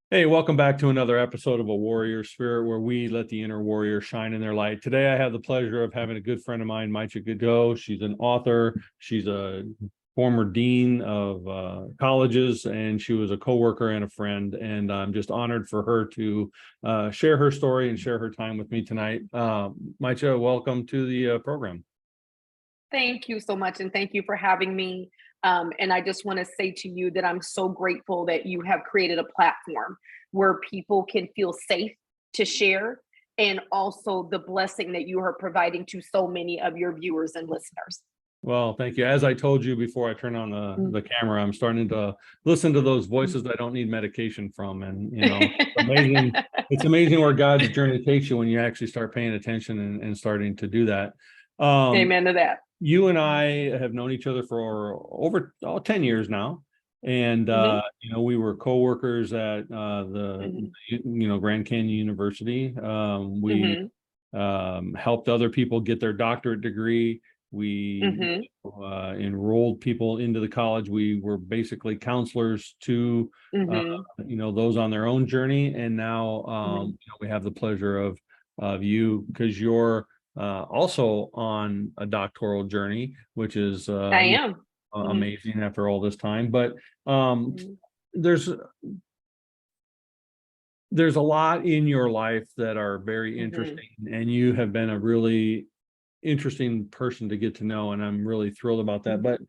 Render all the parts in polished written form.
Hey, welcome back to another episode of A Warrior Spirit, where we let the inner warrior shine in their light. Today, I have the pleasure of having a good friend of mine, Micha Goudeau. She's an author. She's a former dean of colleges, and she was a coworker and a friend. And I'm just honored for her to share her story and share her time with me tonight. Micha, welcome to the program. Thank you so much, and thank you for having me. And I just want to say to you that I'm so grateful that you have created a platform where people can feel safe to share, and also the blessing that you are providing to so many of your viewers and listeners. Well, thank you. As I told you before I turn on the Mm. camera, I'm starting to listen to those voices I don't need medication from. And, amazing. It's amazing where God's journey takes you when you actually start paying attention and starting to do that. Amen to that. You and I have known each other for over 10 years now. And, Hmm. we were coworkers at Hmm. Grand Canyon University. We Hmm. helped other people get their doctorate degree. We Hmm. enrolled people into the college. We were basically counselors to uh, Hmm. those on their own journey. And now Hmm. we have the pleasure of you, because you're also on a doctoral journey, which is I am. Hmm. amazing after all this time. But um, Hmm. there's there's a lot in your life that are very Hmm. interesting, and you have been a really interesting person to get to know, and I'm really thrilled about that. But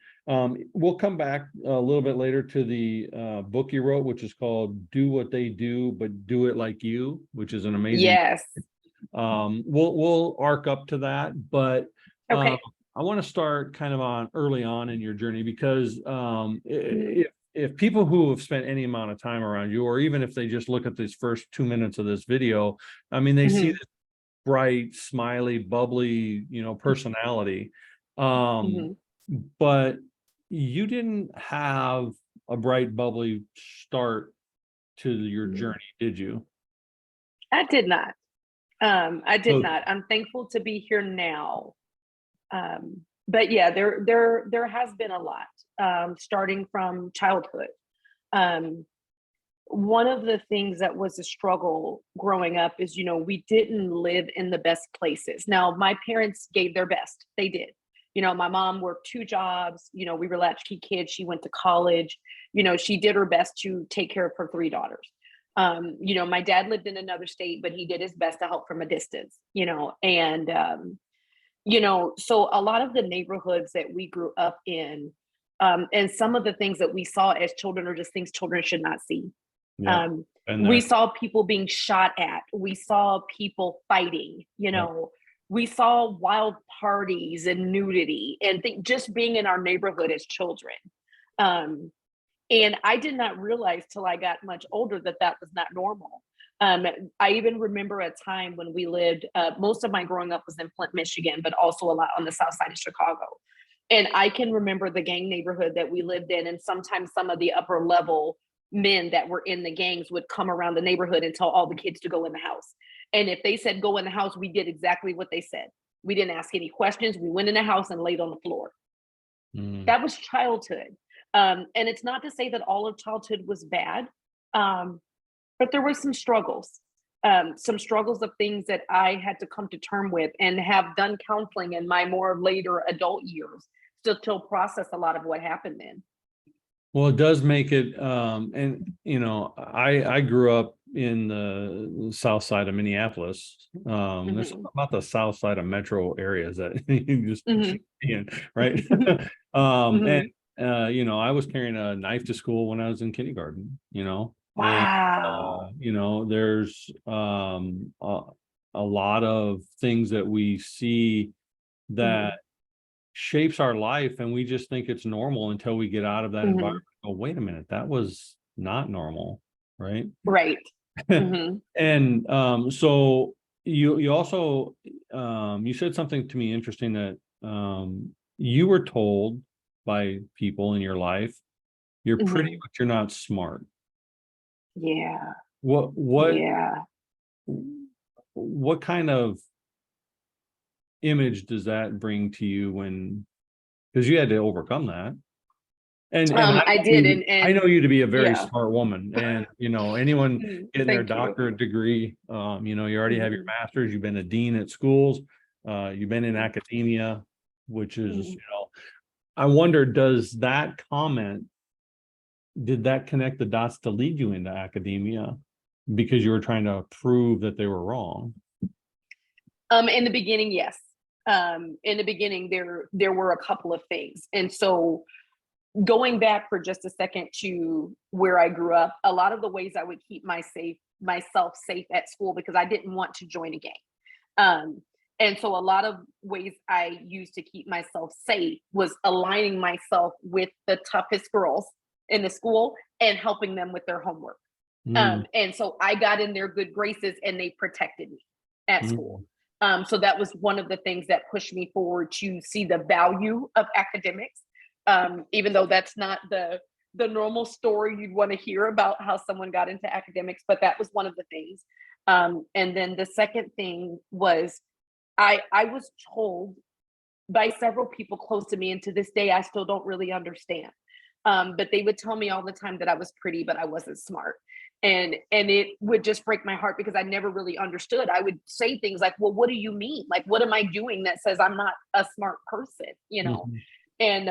we'll come back a little bit later to the book you wrote, which is called "Do What They Do, but Do It Like You," which is an amazing. Yes. We'll arc up to that, but um, Okay. I want to start kind of on early on in your journey, because Hmm. if people who have spent any amount of time around you, or even if they just look at these first 2 minutes of this video, I mean, they see Hmm. this bright, smiley, bubbly, personality. Um, Hmm. but you didn't have a bright, bubbly start to your Hmm. journey, did you? I did not. I did So not. I'm thankful to be here now. But yeah, there has been a lot, starting from childhood. Um, One of the things that was a struggle growing up is, we didn't live in the best places. Now, my parents gave their best. They did. My mom worked two jobs. We were latchkey kids. She went to college. She did her best to take care of her three daughters. My dad lived in another state, but he did his best to help from a distance, and so a lot of the neighborhoods that we grew up in, and some of the things that we saw as children are just things children should not see. yeah, um, been we there. saw people being shot at, we saw people fighting, Yep. we saw wild parties and nudity and just being in our neighborhood as children. um, and I did not realize till I got much older that that was not normal. Um, I even remember a time when we lived, most of my growing up was in Flint, Michigan, but also a lot on the south side of Chicago. And I can remember the gang neighborhood that we lived in. And sometimes some of the upper level men that were in the gangs would come around the neighborhood and tell all the kids to go in the house. And if they said go in the house, we did exactly what they said. We didn't ask any questions. We went in the house and laid on the floor. Mm. That was childhood. And it's not to say that all of childhood was bad, um, but there were some struggles of things that I had to come to term with and have done counseling in my more later adult years to still process a lot of what happened then. Well, it does make it, and I grew up in the south side of Minneapolis. There's Hmm. something about the south side of metro areas that you just Hmm. should be in, right? And Hmm. I was carrying a knife to school when I was in kindergarten, and Wow. there's a lot of things that we see that Hmm. shapes our life, and we just think it's normal until we get out of that Hmm. environment. Oh, wait a minute, that was not normal, right? Right. Hmm. And so you also you said something to me interesting, that you were told by people in your life, you're pretty Hmm. but you're not smart. Yeah. What Yeah. what kind of image does that bring to you, when, because you had to overcome that? And I did, I know and you to be a very yeah. smart woman, and anyone getting their Thank you. doctorate degree, you already have your Mhm, master's, you've been a dean at schools, you've been in mhm, academia, which is, mhm. I wonder, does that comment, did that connect the dots to lead you into academia because you were trying to prove that they were wrong? In the beginning, yes. In the beginning, there were a couple of things, and so going back for just a second to where I grew up, a lot of the ways I would keep myself safe at school because I didn't want to join a gang. Um, and so a lot of ways I used to keep myself safe was aligning myself with the toughest girls in the school and helping them with their homework. Mm, And so I got in their good graces and they protected me at school. mm, So that was one of the things that pushed me forward to see the value of academics, even though that's not the normal story you'd want to hear about how someone got into academics, but that was one of the things. And then the second thing was I was told by several people close to me, and to this day I still don't really understand. But they would tell me all the time that I was pretty, but I wasn't smart. And it would just break my heart because I never really understood. I would say things like, "Well, what do you mean? Like, what am I doing that says I'm not a smart person?" You know, mhm, and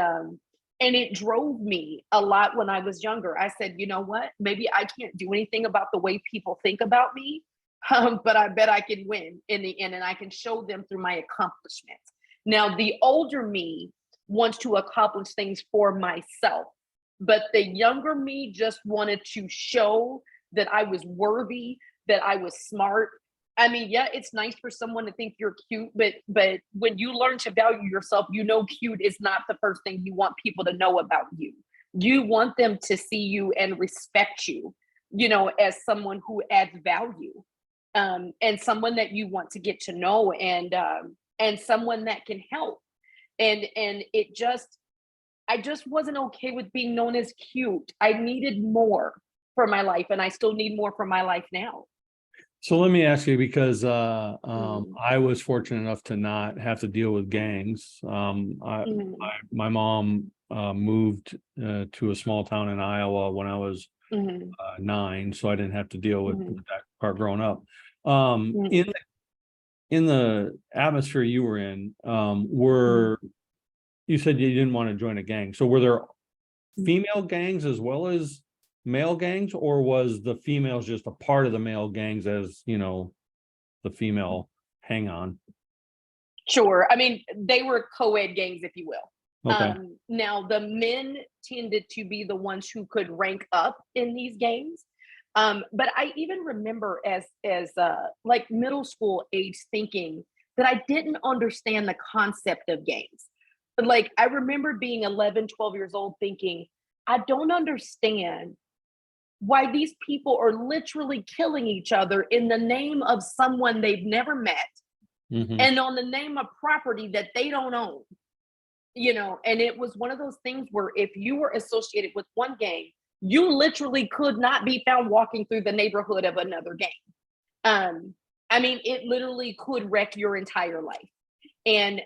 and it drove me a lot when I was younger. I said, you know what? Maybe I can't do anything about the way people think about me, but I bet I can win in the end, and I can show them through my accomplishments. Now, the older me wants to accomplish things for myself, but the younger me just wanted to show that I was worthy, that I was smart. I mean, yeah, it's nice for someone to think you're cute, but when you learn to value yourself, you know cute is not the first thing you want people to know about you. You want them to see you and respect you, as someone who adds value, and someone that you want to get to know, and someone that can help. And I just wasn't okay with being known as cute. I needed more for my life, and I still need more for my life now. So let me ask you, because Mhm, I was fortunate enough to not have to deal with gangs. mhm, My mom moved to a small town in Iowa when I was mhm, 9, so I didn't have to deal with mhm, that part growing up. In mhm, the atmosphere you were in, mhm, were you said you didn't want to join a gang? So were there mhm. female gangs as well as male gangs, or was the females just a part of the male gangs, as the female hang on? Sure. I mean, they were co-ed gangs, if you will. Okay. Now, the men tended to be the ones who could rank up in these gangs. But I even remember as like middle school age thinking that I didn't understand the concept of gangs. But like I remember being 11, 12 years old thinking, I don't understand why these people are literally killing each other in the name of someone they've never met Hmm. and on the name of property that they don't own. And it was one of those things where if you were associated with one gang, you literally could not be found walking through the neighborhood of another gang. um I mean, it literally could wreck your entire life. And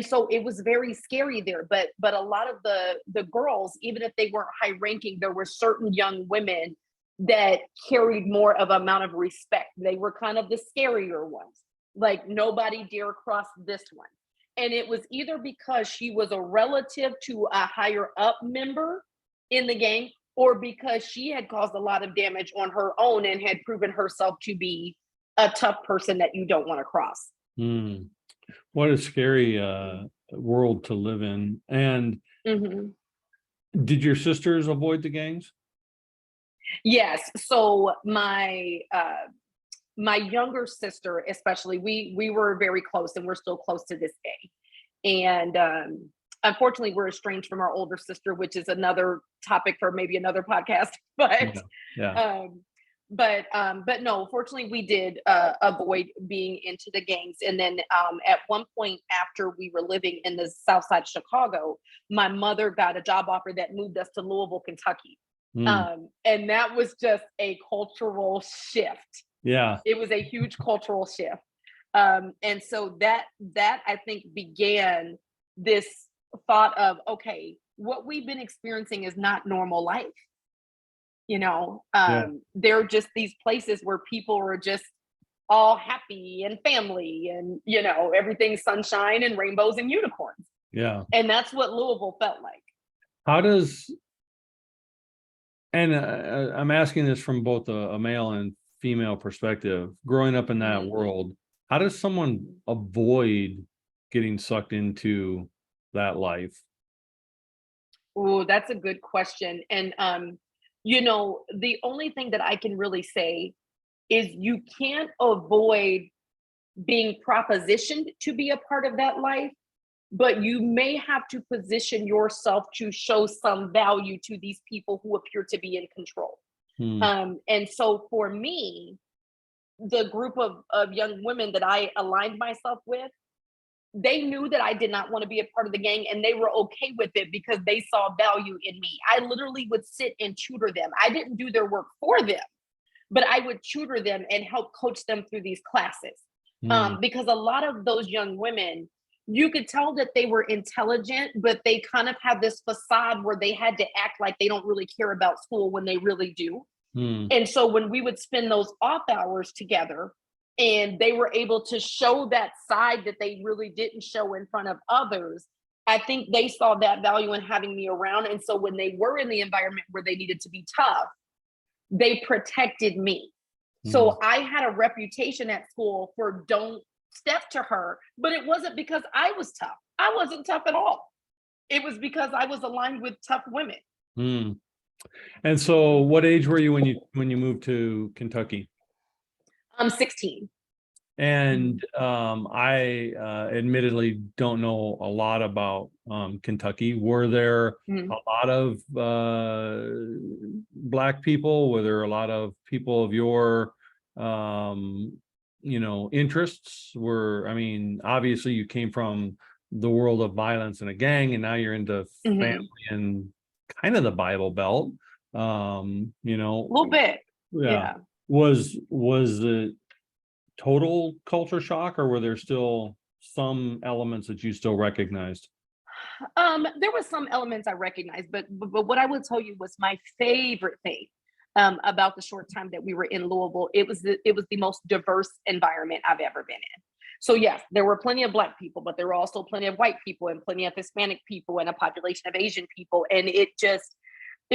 so it was very scary there, but a lot of the girls, even if they weren't high ranking, there were certain young women that carried more of amount of respect. They were kind of the scarier ones, like nobody dare cross this one. And it was either because she was a relative to a higher up member in the gang, or because she had caused a lot of damage on her own and had proven herself to be a tough person that you don't want to cross. Mm. What a scary world to live in. And Mhm. did your sisters avoid the gangs? Yes. So my younger sister, especially, we were very close, and we're still close to this day. And unfortunately, we're estranged from our older sister, which is another topic for maybe another podcast. But Yeah. Yeah. um, but no, fortunately, we did avoid being into the gangs. And then at one point, after we were living in the South Side of Chicago, my mother got a job offer that moved us to Louisville, Kentucky. Mm. And that was just a cultural shift. Yeah. It was a huge cultural shift. And so that I think began this thought of, okay, what we've been experiencing is not normal life. Yeah. They're just these places where people are just all happy and family and, everything's sunshine and rainbows and unicorns. Yeah. And that's what Louisville felt like. How does, and I'm asking this from both a male and female perspective, growing up in that Mhm. world, how does someone avoid getting sucked into that life? Oh, that's a good question. And the only thing that I can really say is you can't avoid being propositioned to be a part of that life, but you may have to position yourself to show some value to these people who appear to be in control. Hmm. And so for me, the group of young women that I aligned myself with, they knew that I did not want to be a part of the gang, and they were okay with it because they saw value in me. I literally would sit and tutor them. I didn't do their work for them, but I would tutor them and help coach them through these classes. Hmm. Because a lot of those young women, you could tell that they were intelligent, but they kind of have this facade where they had to act like they don't really care about school when they really do. Hmm. And so when we would spend those off hours together and they were able to show that side that they really didn't show in front of others, I think they saw that value in having me around. And so when they were in the environment where they needed to be tough, they protected me. Hmm. So I had a reputation at school for don't step to her, but it wasn't because I was tough. I wasn't tough at all. It was because I was aligned with tough women. Hmm. And so what age were you when you moved to Kentucky? I'm 16. And I admittedly don't know a lot about Kentucky. Were there Mhm. a lot of Black people? Were there a lot of people of your interests? I mean, obviously you came from the world of violence and a gang, and now you're into family Mhm. and kind of the Bible Belt. A little bit. Yeah. Yeah. Was the total culture shock, or were there still some elements that you still recognized? There was some elements I recognized, but what I would tell you was my favorite thing about the short time that we were in Louisville. It was the most diverse environment I've ever been in. So yes, there were plenty of Black people, but there were also plenty of white people and plenty of Hispanic people and a population of Asian people. And it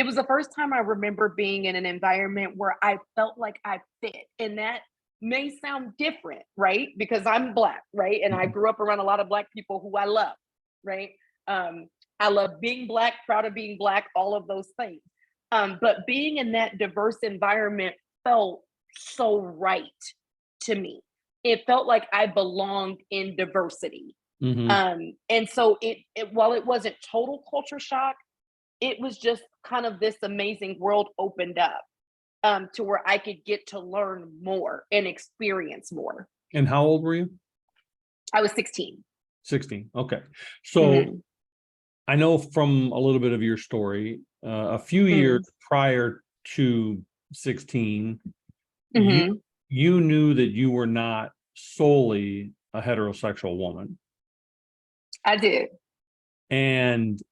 was the first time I remember being in an environment where I felt like I fit. And that may sound different, right? Because I'm Black, right? And I Mhm. grew up around a lot of Black people who I love, right? Um, I love being Black, proud of being Black, all of those things. But being in that diverse environment felt so right to me. It felt like I belonged in diversity. Mhm. And so while it wasn't total culture shock, it was just kind of this amazing world opened up to where I could get to learn more and experience more. And how old were you? I was 16. 16. Okay. So Mhm. I know from a little bit of your story, a few years Mhm. prior to 16, you Mhm. you knew that you were not solely a heterosexual woman. I did. And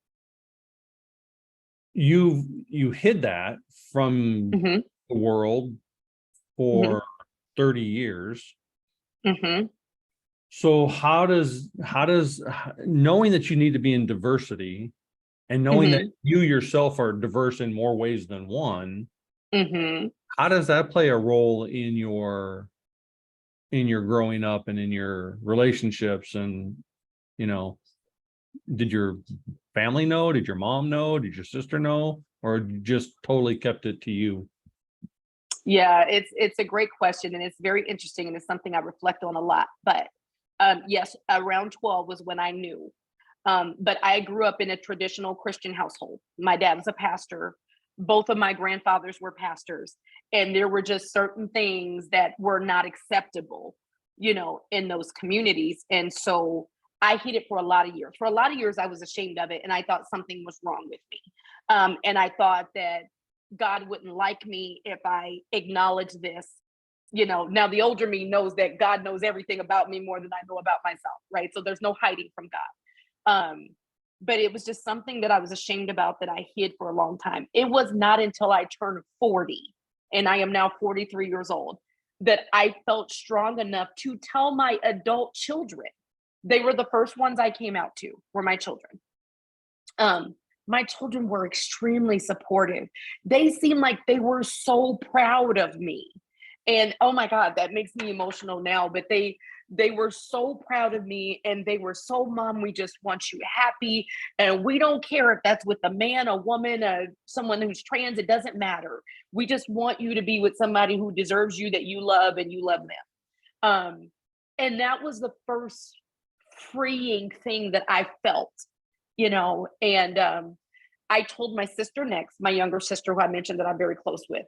you hid that from Mhm. the world Mhm. for 30 years. Mhm. So how does knowing that you need to be in diversity and knowing that Mhm. you yourself are diverse in more ways than one, Mhm. how does that play a role in your growing up and in your relationships? And you know, did your family know? Did your mom know? Did your sister know? Or you just totally kept it to you? Yeah, it's a great question and it's very interesting and it's something I reflect on a lot. But yes, around 12 was when I knew. But I grew up in a traditional Christian household. My dad was a pastor. Both of my grandfathers were pastors, and there were just certain things that were not acceptable, in those communities. And so I hid it for a lot of years. For a lot of years, I was ashamed of it, and I thought something was wrong with me. And I thought that God wouldn't like me if I acknowledged this. Now the older me knows that God knows everything about me more than I know about myself, right? So there's no hiding from God. but it was just something that I was ashamed about that I hid for a long time. It was not until I turned 40, and I am now 43 years old, that I felt strong enough to tell my adult children. They were the first ones I came out to, were my children. My children were extremely supportive. They seemed like they were so proud of me. And oh my God, that makes me emotional now, but they were so proud of me, and they were so, Mom, we just want you happy, and we don't care if that's with a man, a woman, someone who's trans, it doesn't matter. We just want you to be with somebody who deserves you, that you love, and you love them. And that was the first freeing thing that I felt, and I told my sister next, my younger sister, who I mentioned that I'm very close with,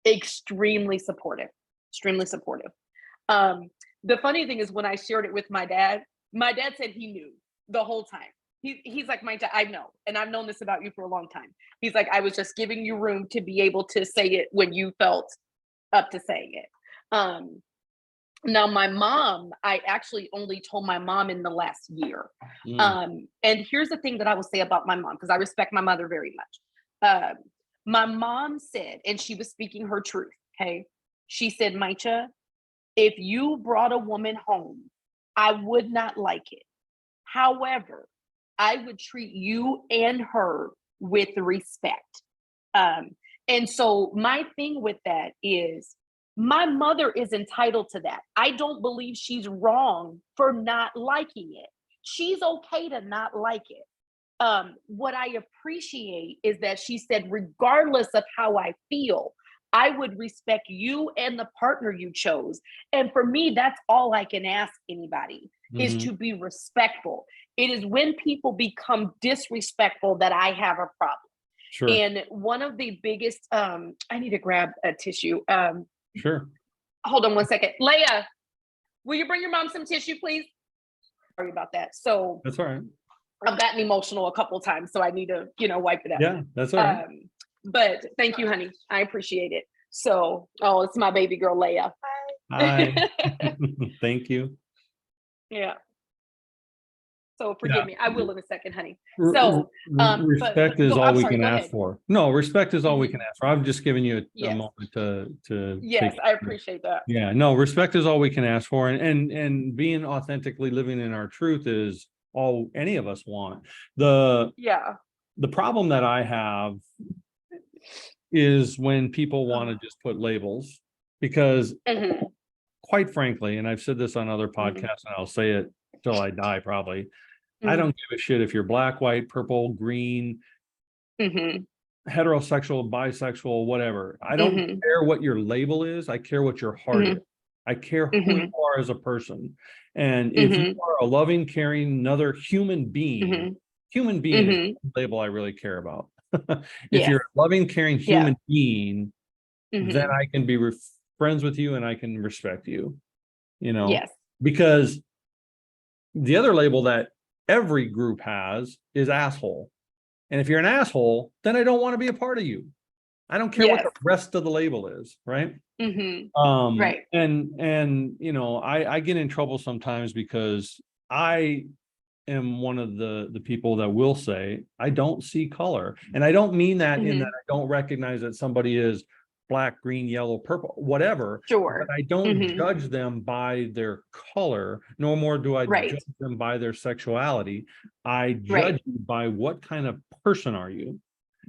extremely supportive, extremely supportive. The funny thing is, when I shared it with my dad said he knew the whole time. He's like, my dad, I know, and I've known this about you for a long time. He's like, I was just giving you room to be able to say it when you felt up to saying it. Now, my mom, I actually only told my mom in the last year. And here's the thing that I will say about my mom, because I respect my mother very much. My mom said, and she was speaking her truth, okay? She said, Micha, if you brought a woman home, I would not like it. However, I would treat you and her with respect. And so my thing with that is, my mother is entitled to that. I don't believe she's wrong for not liking it. She's okay to not like it. What I appreciate is that she said, regardless of how I feel, I would respect you and the partner you chose. And for me, that's all I can ask anybody, is to be respectful. It is when people become disrespectful that I have a problem. Sure. And one of the biggest, I need to grab a tissue. Sure. Hold on one second. Leia, will you bring your mom some tissue, please? Sorry about that. So That's all right. I've gotten emotional a couple times, so I need to, wipe it out. Yeah, that's all right. But thank you, honey. I appreciate it. So, it's my baby girl, Leia. Hi. Thank you. Yeah. So forgive me. I will in a second, honey. R- So, respect but is go- all I'm we sorry, can go ask ahead. for. No, respect is all we can ask for. I'm just giving you a Yes. moment to Yes, take. I appreciate that. Yeah, no, respect is all we can ask for, and being authentically living in our truth is all any of us want. Yeah. The problem that I have is when people want to just put labels, because Mhm. quite frankly, and I've said this on other Mhm. podcasts, and I'll say it till I die probably, I Mhm. don't give a shit if you're black, white, purple, green, Mhm. heterosexual, bisexual, whatever. I don't Mhm. care what your label is. I care what your heart is. Mhm. I care who you Mhm. are as a person. And if you Mhm. are a loving, caring, another human being Mhm. is Mhm. the label I really care about. If Yes. you're a loving, caring Yeah. human being, then Mhm. I can be friends with you and I can respect you, Yes. because the other label that every group has is asshole. And if you're an asshole, then I don't want to be a part of you. I don't care what Yes. the rest of the label is, right? Mhm. Um, Right. and I get in trouble sometimes because I am one of the people that will say I don't see color. And I don't mean that in that Mhm. I don't recognize that somebody is black, green, yellow, purple, whatever, but Sure. I don't Mhm. judge them by their color, no more do I Right. judge them by their sexuality. I judge Right. you by what kind of person are you.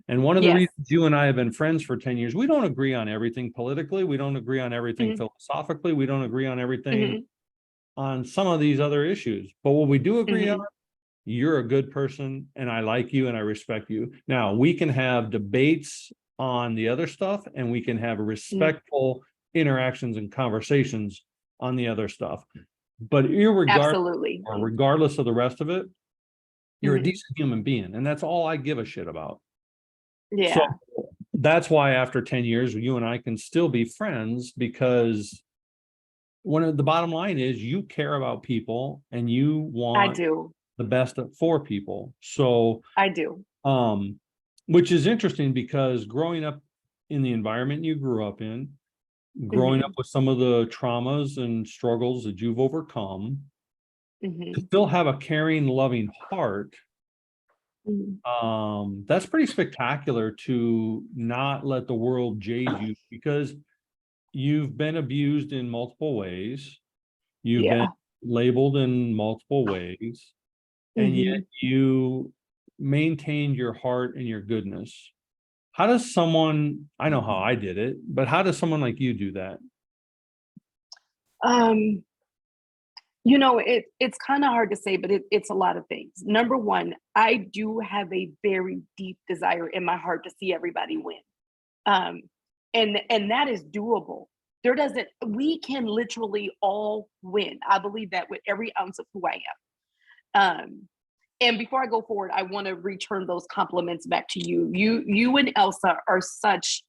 And one of the Yes. reasons you and I have been friends for 10 years, we don't agree on everything politically. We don't agree on everything Mhm. philosophically. We don't agree on everything Mhm. on some of these other issues. But what we do agree on, Mhm. you're a good person and I like you and I respect you. Now, we can have debates on the other stuff and we can have Mhm. respectful interactions and conversations on the other stuff. But irregardless Absolutely. or regardless of the rest of it, you're a Mhm. decent human being. And that's all I give a shit about. So Yeah. that's why after 10 years, you and I can still be friends, because the bottom line is you care about people and you I want do. the best for people. So, I do. um, which is interesting because growing up in the environment you grew up in, growing up Mhm. with some of the traumas and struggles that you've overcome, to Mhm. still have a caring, loving heart That's pretty spectacular to not let the world jade you, because you've been abused in multiple ways. You've been Yeah. labeled in multiple ways, and yet Hmm. you maintained your heart and your goodness. How does someone, I know how I did it, but how does someone like you do that? Um, it's kind of hard to say, but it's a lot of things. Number one, I do have a very deep desire in my heart to see everybody win. Um, and that is doable. There doesn't We can literally all win. I believe that with every ounce of who I am. And before I go forward, I want to return those compliments back to you. You and Elsa are such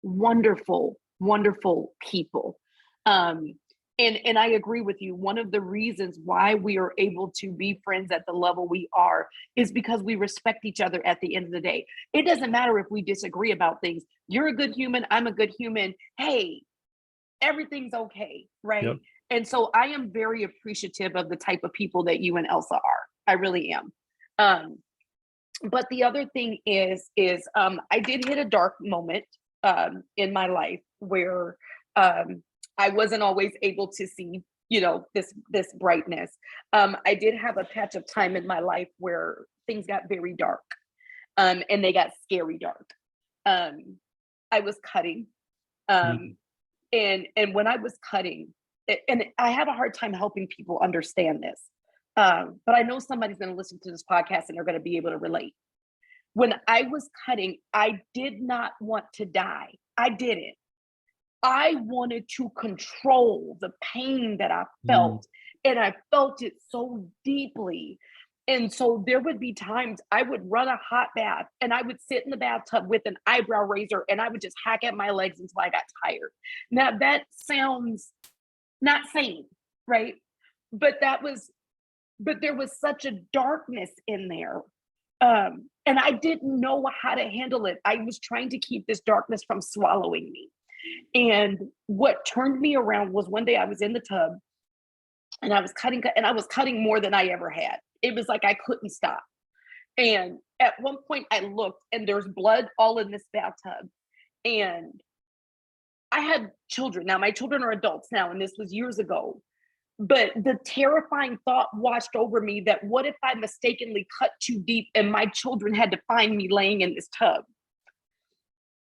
wonderful, wonderful people. Um, and I agree with you. One of the reasons why we are able to be friends at the level we are is because we respect each other at the end of the day. It doesn't matter if we disagree about things. You're a good human, I'm a good human. Hey, everything's okay, Yep. right? And so I am very appreciative of the type of people that you and Elsa are. I really am. Um, but the other thing is I did hit a dark moment in my life where I wasn't always able to see, this brightness. I did have a patch of time in my life where things got very dark, and they got scary dark. um, I was cutting, Mhm. um, and when I was cutting, and I have a hard time helping people understand this, but I know somebody's going to listen to this podcast and they're going to be able to relate. When I was cutting, I did not want to die. I didn't. I wanted to control the pain that I Mhm. felt, and I felt it so deeply. And so there would be times I would run a hot bath and I would sit in the bathtub with an eyebrow razor and I would just hack at my legs until I got tired. Now that sounds not sane, right? But there was such a darkness in there. And I didn't know how to handle it. I was trying to keep this darkness from swallowing me. And what turned me around was one day I was in the tub and I was cutting more than I ever had. It was like I couldn't stop. And at one point I looked and there's blood all in this bathtub. And I had children. Now my children are adults now, and this was years ago. But the terrifying thought washed over me that what if I mistakenly cut too deep and my children had to find me laying in this tub?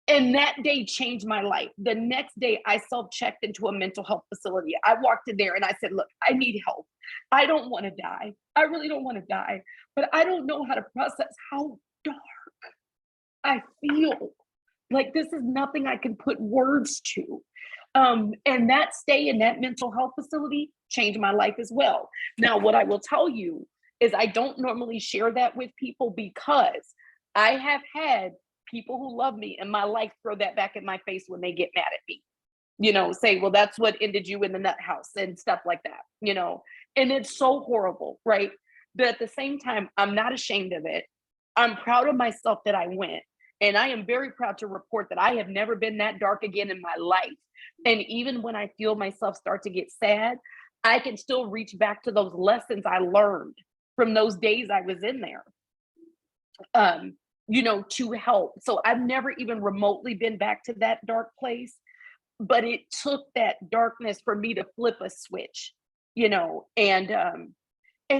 And that day changed my life. The next day, I self checked into a mental health facility. I walked in there and I said, look, I need help. I don't want to die. I really don't want to die, but I don't know how to process how dark I feel. Like this is nothing I can put words to. And that stay in that mental health facility changed my life as well. Now, what I will tell you is I don't normally share that with people because I have had people who love me in my life throw that back in my face when they get mad at me. Say, well, that's what ended you in the nut house and stuff like that. And it's so horrible, right? But at the same time, I'm not ashamed of it. I'm proud of myself that I went. And I am very proud to report that I have never been that dark again in my life. And even when I feel myself start to get sad, I can still reach back to those lessons I learned from those days I was in there, to help. So I've never even remotely been back to that dark place, but it took that darkness for me to flip a switch, and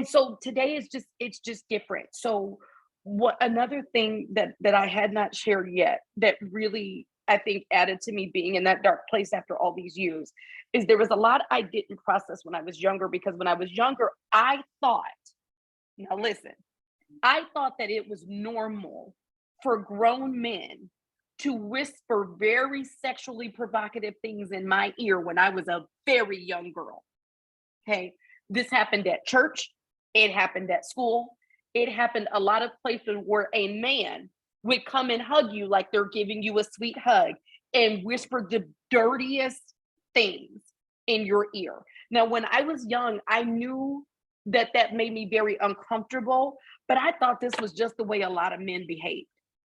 so today is just it's just different. So what another thing that I had not shared yet that really I think added to me being in that dark place after all these years is there was a lot I didn't process when I was younger, because when I was younger I thought, now listen, I thought that it was normal for grown men to whisper very sexually provocative things in my ear when I was a very young girl. Okay. This happened at church. It happened at school. It happened a lot of places where a man would come and hug you like they're giving you a sweet hug and whisper the dirtiest things in your ear. Now, when I was young, I knew that that made me very uncomfortable, but I thought this was just the way a lot of men behaved.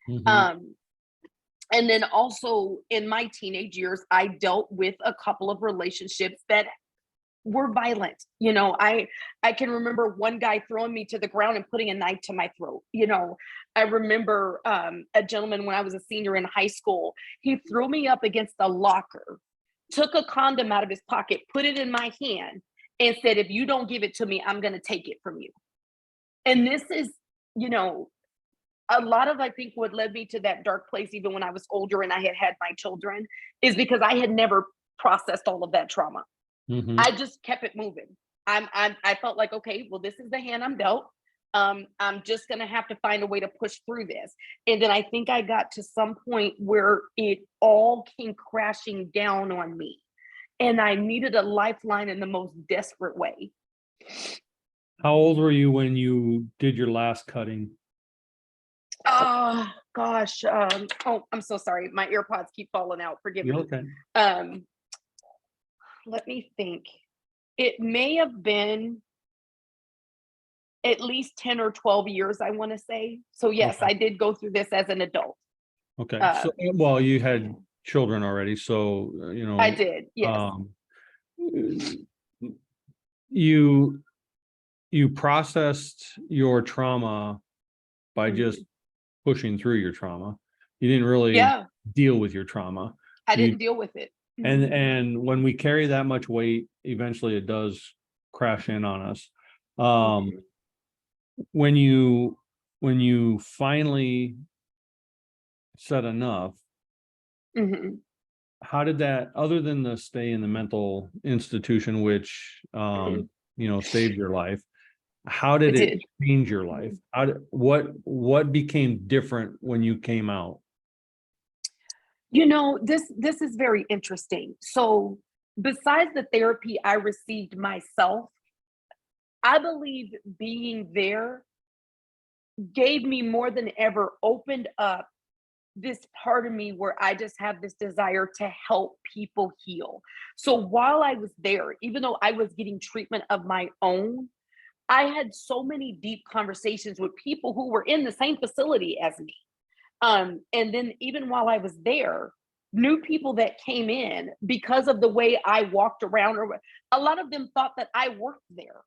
Mhm. Um, and then also in my teenage years, I dealt with a couple of relationships that were violent. You know, I can remember one guy throwing me to the ground and putting a knife to my throat. You know, I remember a gentleman when I was a senior in high school, he threw me up against a locker, took a condom out of his pocket, put it in my hand, and said, if you don't give it to me, I'm going to take it from you. And this is, you know, a lot of, I think, what led me to that dark place, even when I was older and I had had my children, is because I had never processed all of that trauma. Mhm. I just kept it moving. I felt like, okay, well, this is the hand I'm dealt. I'm just gonna have to find a way to push through this. And then I think I got to some point where it all came crashing down on me. And I needed a lifeline in the most desperate way. How old were you when you did your last cutting? Oh gosh. Oh, I'm so sorry. My earpods keep falling out. Forgive You're me. okay. Um, let me think. It may have been at least 10 or 12 years, I want to say. So yes, Okay. I did go through this as an adult. Okay. Uh, So, well, you yeah, had children already, so I did. Yes. um, you you processed your trauma by just Mhm. pushing through your trauma. You didn't really Yeah, deal with your trauma. I You didn't deal with it. and Mhm. and when we carry that much weight, eventually it does crash in on us. Um, Mhm. when you finally said enough, Mhm. how did that, other than the stay in the mental institution, which Mhm. saved your life, how did It it did. change your life? Mhm. What became different when you came out? You know, this is very interesting. So, besides the therapy I received myself, I believe being there gave me more than ever opened up this part of me where I just have this desire to help people heal. So while I was there, even though I was getting treatment of my own, I had so many deep conversations with people who were in the same facility as me. And then even while I was there, new people that came in because of the way I walked around, or a lot of them thought that I worked there.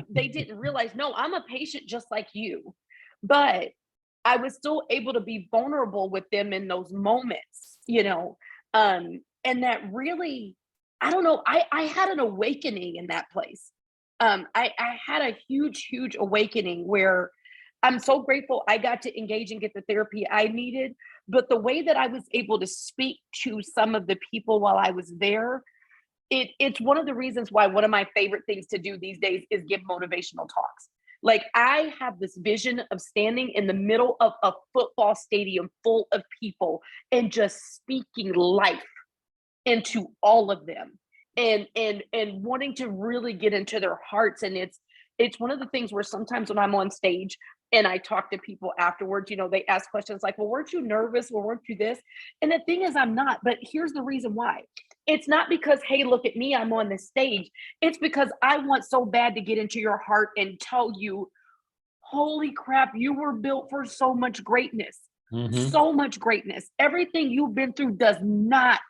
They didn't realize, no, I'm a patient just like you. But I was still able to be vulnerable with them in those moments, you know. And that really, I don't know, I had an awakening in that place. I had a huge awakening where I'm so grateful I got to engage and get the therapy I needed. But the way that I was able to speak to some of the people while I was there, it's one of the reasons why one of my favorite things to do these days is give motivational talks. Like, I have this vision of standing in the middle of a football stadium full of people and just speaking life into all of them, and wanting to really get into their hearts. And it's one of the things where sometimes when I'm on stage and I talk to people afterwards, you know, they ask questions like, well, weren't you nervous, or weren't you this? And the thing is, I'm not. But here's the reason why. It's not because, hey, look at me, I'm on the stage. It's because I want so bad to get into your heart and tell you, holy crap, you were built for so much greatness. Mhm. So much greatness. Everything you've been through does not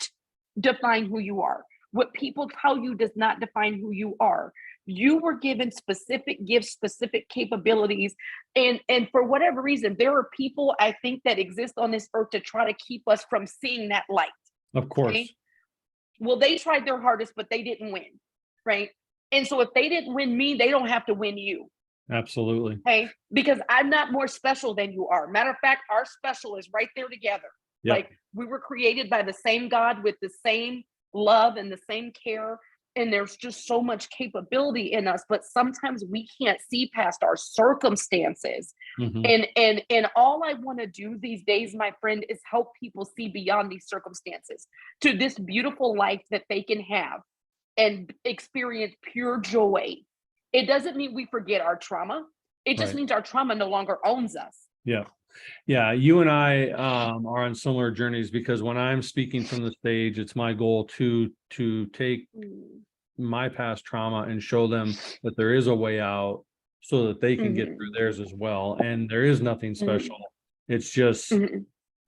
define who you are. What people tell you does not define who you are. You were given specific gifts, specific capabilities, and for whatever reason, there are people, I think, that exist on this earth to try to keep us from seeing that light. Of Okay. course. Well, they tried their hardest, but they didn't win. Right. And so if they didn't win me, they don't have to win you. Absolutely. Okay. Because I'm not more special than you are. Matter of fact, our special is right there together. Yep. Like, we were created by the same God with the same love and the same care. And there's just so much capability in us, but sometimes we can't see past our circumstances. Mhm. And all I want to do these days, my friend, is help people see beyond these circumstances to this beautiful life that they can have and experience pure joy. It doesn't mean we forget our trauma. It just Right. means our trauma no longer owns us. Yeah. Yeah, you and I are on similar journeys, because when I'm speaking from the stage, it's my goal to take Mm. my past trauma and show them that there is a way out, so that they can get through Mhm. theirs as well. And there is nothing special. Mhm. It's just Mhm.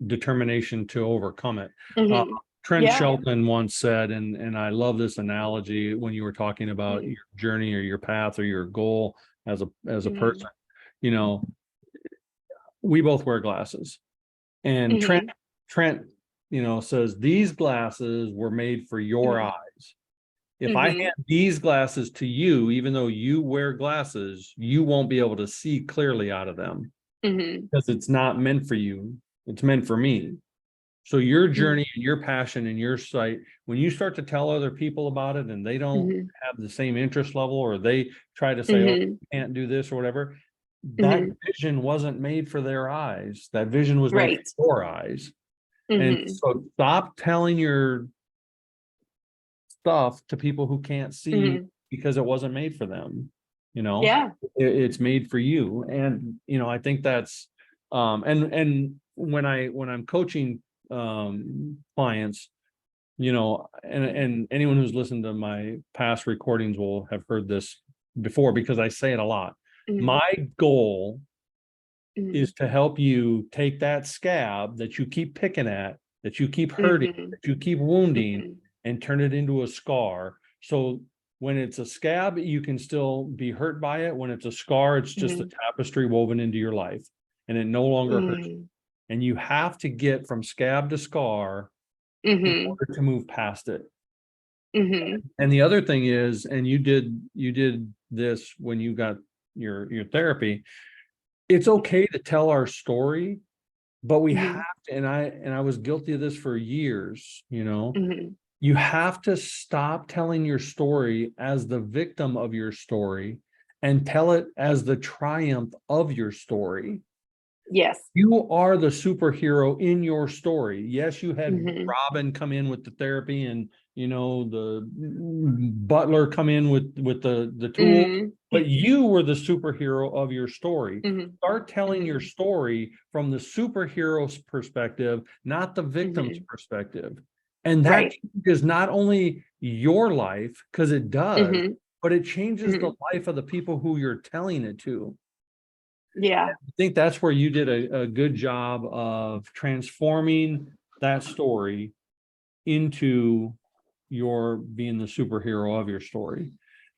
determination to overcome it. Uh, Mhm. Trent Yeah. Shelton once said, and I love this analogy when you were talking about Mhm. your journey or your path or your goal as a Mhm. person. You know, we both wear glasses, and Mhm. Trent, says these glasses were made for your Mhm. eyes. If I Mhm. hand these glasses to you, even though you wear glasses, you won't be able to see clearly out of them Mhm. because it's not meant for you. It's meant for me. So your Mhm. journey and your passion and your sight, when you start to tell other people about it and they don't Mhm. have the same interest level, or they try to say, oh, Mhm. you can't do this or whatever, that Mhm. vision wasn't made for their eyes. That vision was made Right. for your eyes. And Mhm. so stop telling your stuff to people who can't see Mhm. because it wasn't made for them. Yeah. It's made for you. And I think that's and when I'm coaching clients, and anyone who's listened to my past recordings will have heard this before because I say it a lot. Mhm. My goal Mhm. is to help you take that scab that you keep picking at, that you keep hurting, Mhm. that you keep wounding, Mhm. and turn it into a scar. So when it's a scab, you can still be hurt by it. When it's a scar, it's just a Mhm. tapestry woven into your life, and it no longer hurts. Mhm. And you have to get from scab to scar in Mhm. order to move past it. Mhm. And the other thing is, and you did this when you got your therapy, it's okay to tell our story, but we have Mhm. to, and I was guilty of this for years, Mhm. you have to stop telling your story as the victim of your story and tell it as the triumph of your story. Yes. You are the superhero in your story. Yes, you had Mhm. Robin come in with the therapy, and the butler come in with the tools, Mhm. but you were the superhero of your story. Mhm. Start telling your Mhm. story from the superhero's perspective, not the victim's Mhm. perspective. And that Right. changes not only your life, because it does, Mhm. but it changes the Mhm. life of the people who you're telling it to. Yeah. I think that's where you did a good job of transforming that story into your being the superhero of your story.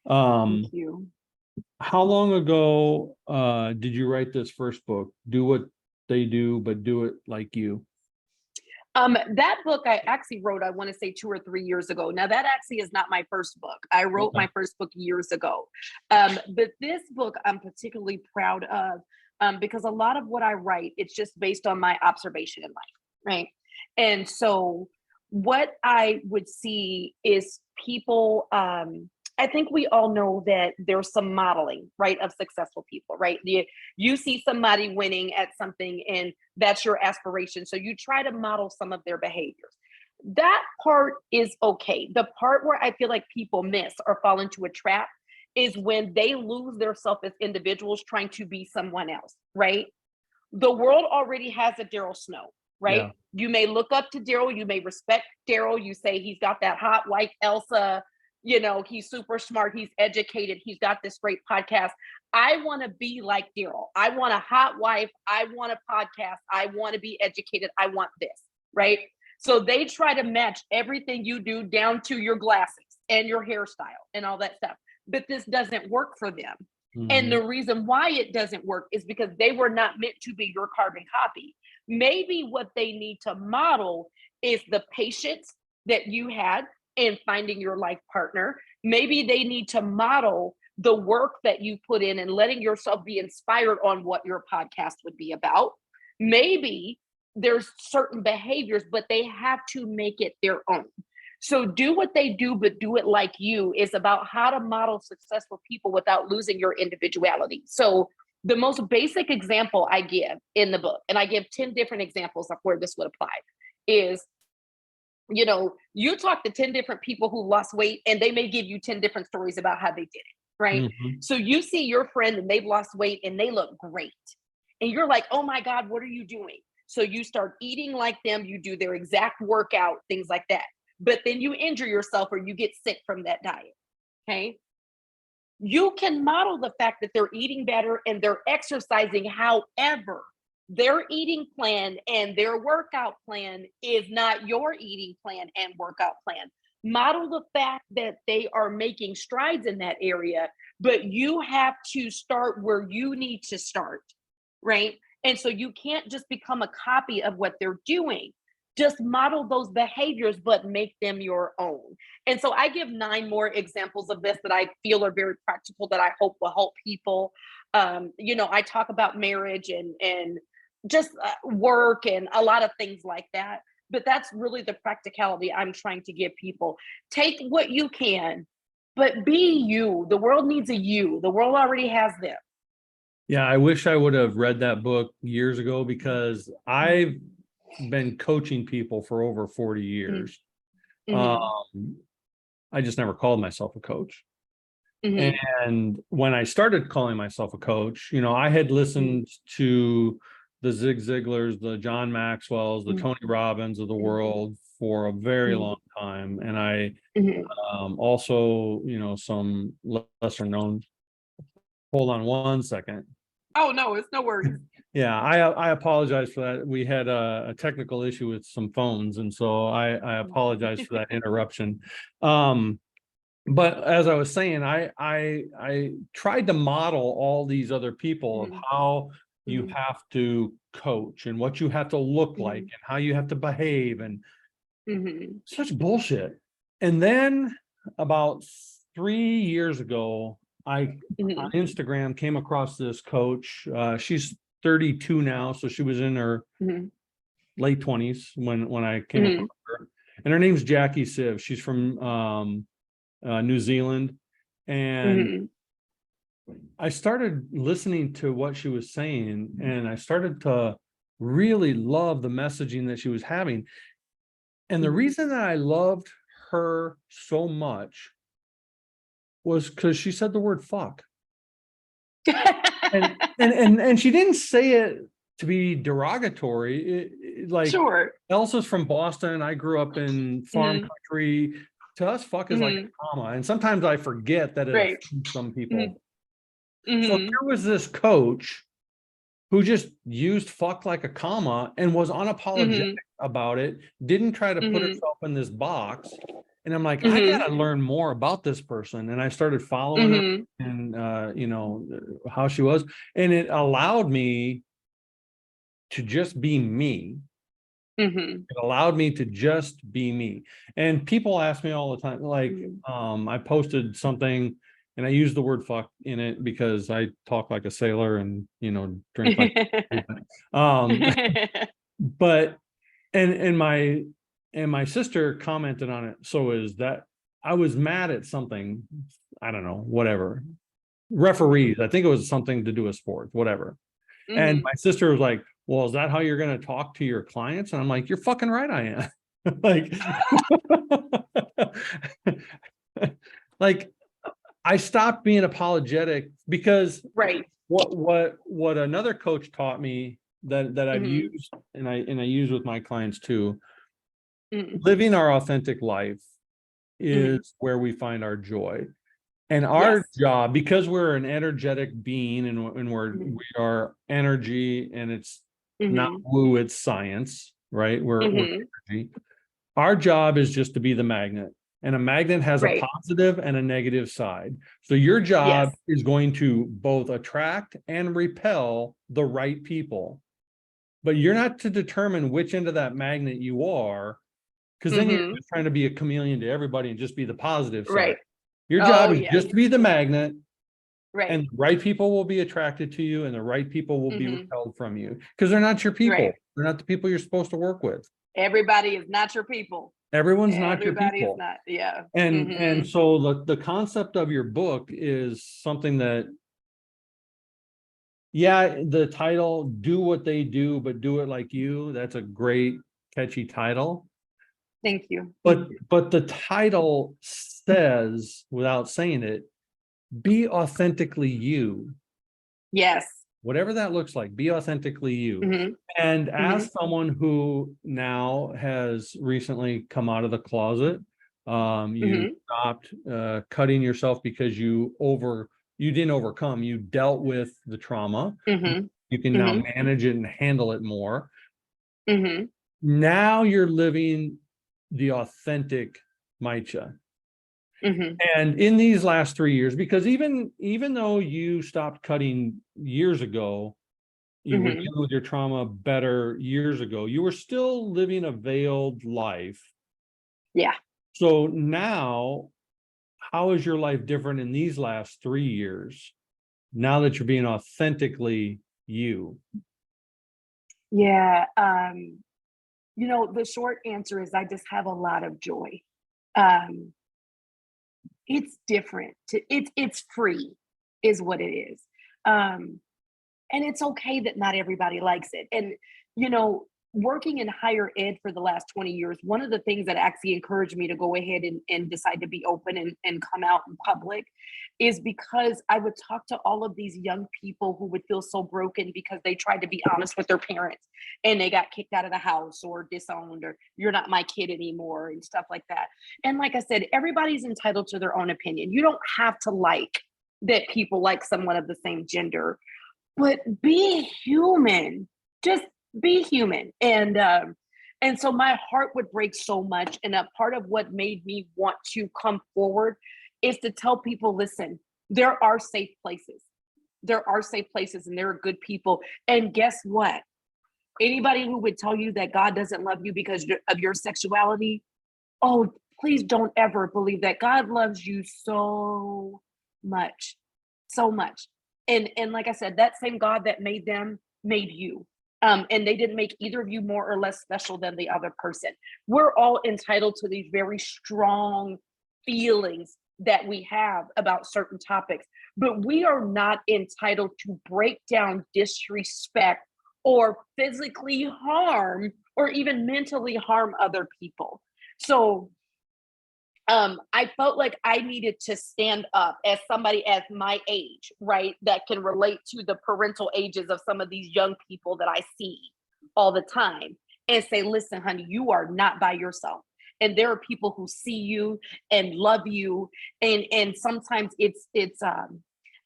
Thank Um, you. how long ago did you write this first book? Do what they do, but do it like you. That book I actually wrote, I want to say 2 or 3 years ago. Now, that actually is not my first book. I wrote Okay. my first book years ago. But this book I'm particularly proud of because a lot of what I write, it's just based on my observation in life, right? And so what I would see is people, I think we all know that there's some modeling, right, of successful people, right? You see somebody winning at something and that's your aspiration. So you try to model some of their behaviors. That part is okay. The part where I feel like people miss or fall into a trap is when they lose their self as individuals trying to be someone else, right? The world already has a Daryl Snow, right? Yeah. You may look up to Daryl, you may respect Daryl, you say he's got that hot wife, Elsa, he's super smart, he's educated, he's got this great podcast. I want to be like Daryl. I want a hot wife, I want a podcast, I want to be educated, I want this, right? So they try to match everything you do down to your glasses and your hairstyle and all that stuff. But this doesn't work for them. And Mhm. the reason why it doesn't work is because they were not meant to be your carbon copy. Maybe what they need to model is the patience that you had in finding your life partner. Maybe they need to model the work that you put in and letting yourself be inspired on what your podcast would be about. Maybe there's certain behaviors, but they have to make it their own. So do what they do, but do it like you is about how to model successful people without losing your individuality. So the most basic example I give in the book, and I give 10 different examples of where this would apply, is you talk to 10 different people who lost weight, and they may give you 10 different stories about how they did it, right? Mhm. So you see your friend and they've lost weight and they look great. And you're like, oh my God, what are you doing? So you start eating like them, you do their exact workout, things like that. But then you injure yourself or you get sick from that diet. Okay. You can model the fact that they're eating better and they're exercising. However, their eating plan and their workout plan is not your eating plan and workout plan. Model the fact that they are making strides in that area, but you have to start where you need to start, right? And so you can't just become a copy of what they're doing. Just model those behaviors, but make them your own. And so I give 9 more examples of this that I feel are very practical that I hope will help people. I talk about marriage and just work and a lot of things like that. But that's really the practicality I'm trying to give people. Take what you can, but be you. The world needs a you. The world already has them. Yeah, I wish I would have read that book years ago, because I've been coaching people for over 40 years. Mm-hmm. I just never called myself a coach. Mm-hmm. And when I started calling myself a coach, I had listened to the Zig Ziglars, the John Maxwells, the Tony Robbins of the world for a very long time. And I also, some lesser known. Hold on one second. Oh, no, it's no worries. Yeah, I apologize for that. We had a technical issue with some phones, and so I apologize for that interruption. But as I was saying, I tried to model all these other people of how you have to coach and what you have to look like and how you have to behave, and such bullshit. And then about 3 years ago, I on Instagram came across this coach. She's 32 now, so she was in her late 20s when I came across her. And her name's Jackie Siv. She's from New Zealand. And I started listening to what she was saying, and I started to really love the messaging that she was having. And the reason that I loved her so much was because she said the word fuck. and she didn't say it to be derogatory. Like, Sure. Elsa's from Boston. I grew up in farm country. To us, fuck is like a comma. And sometimes I forget that it offends some people. So there was this coach who just used fuck like a comma and was unapologetic about it, didn't try to put herself in this box. And I'm like, I gotta learn more about this person. And I started following her and how she was. And it allowed me to just be me. It allowed me to just be me. And people ask me all the time, like, I posted something and I use the word fuck in it because I talk like a sailor and, drink like, but, and my sister commented on it. So is that I was mad at something, I don't know, whatever. Referees, I think it was something to do with sports, whatever. And my sister was like, well, is that how you're going to talk to your clients? And I'm like, you're fucking right, I am. like I stopped being apologetic because what another coach taught me that I've used and I use with my clients too, living our authentic life is where we find our joy. And our job, because we're an energetic being and we are energy, and it's not woo, it's science, right? We're energy. Our job is just to be the magnet. And a magnet has a positive and a negative side. So your job is going to both attract and repel the right people. But you're not to determine which end of that magnet you are, because then you're just trying to be a chameleon to everybody and just be the positive side. Your job is just to be the magnet, and the right people will be attracted to you and the right people will be repelled from you, because they're not your people. They're not the people you're supposed to work with. Everybody is not your people. Everyone's not your people. Everybody is not, And so the concept of your book is something that, the title, Do What They Do, but Do It Like You. That's a great, catchy title. Thank you. But the title says, without saying it, be authentically you. Yes. Whatever that looks like, be authentically you. And as someone who now has recently come out of the closet, you stopped cutting yourself because you didn't overcome, you dealt with the trauma. You can now Mm-hmm. manage it and handle it more. Mm-hmm. Now you're living the authentic Micha. Mm-hmm. And in these last 3 years, because even though you stopped cutting years ago, you were Mm-hmm. dealing with your trauma better years ago, you were still living a veiled life. Yeah. So now, how is your life different in these last 3 years? Now that you're being authentically you? Yeah. The short answer is I just have a lot of joy. Um, it's different. It's free, is what it is. Um, and it's okay that not everybody likes it. And you know, working in higher ed for the last 20 years, one of the things that actually encouraged me to go ahead and decide to be open and come out in public is because I would talk to all of these young people who would feel so broken because they tried to be honest with their parents and they got kicked out of the house or disowned, or you're not my kid anymore and stuff like that. And like I said, everybody's entitled to their own opinion. You don't have to like that people like someone of the same gender, but be human. Just be human. And so my heart would break so much. And a part of what made me want to come forward is to tell people, listen, there are safe places. There are safe places and there are good people. And guess what? Anybody who would tell you that God doesn't love you because of your sexuality, oh, please don't ever believe that. God loves you so much, so much. And like I said, that same God that made them made you. And they didn't make either of you more or less special than the other person. We're all entitled to these very strong feelings that we have about certain topics, but we are not entitled to break down, disrespect, or physically harm or even mentally harm other people. So I felt like I needed to stand up as somebody as my age, right, that can relate to the parental ages of some of these young people that I see all the time and say, listen, honey, you are not by yourself. And there are people who see you and love you. And sometimes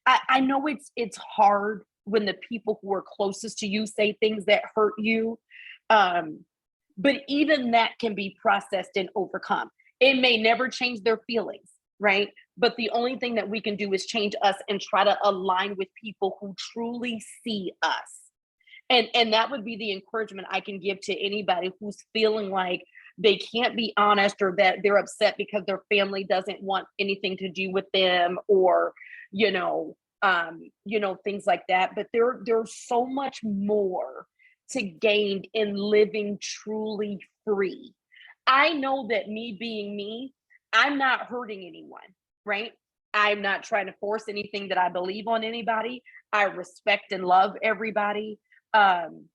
I know it's hard when the people who are closest to you say things that hurt you. Um, but even that can be processed and overcome. It may never change their feelings, right? But the only thing that we can do is change us and try to align with people who truly see us. And that would be the encouragement I can give to anybody who's feeling like they can't be honest, or that they're upset because their family doesn't want anything to do with them, or things like that. But there's so much more to gain in living truly free. I know that me being me, I'm not hurting anyone, right? I'm not trying to force anything that I believe on anybody. I respect and love everybody. Um,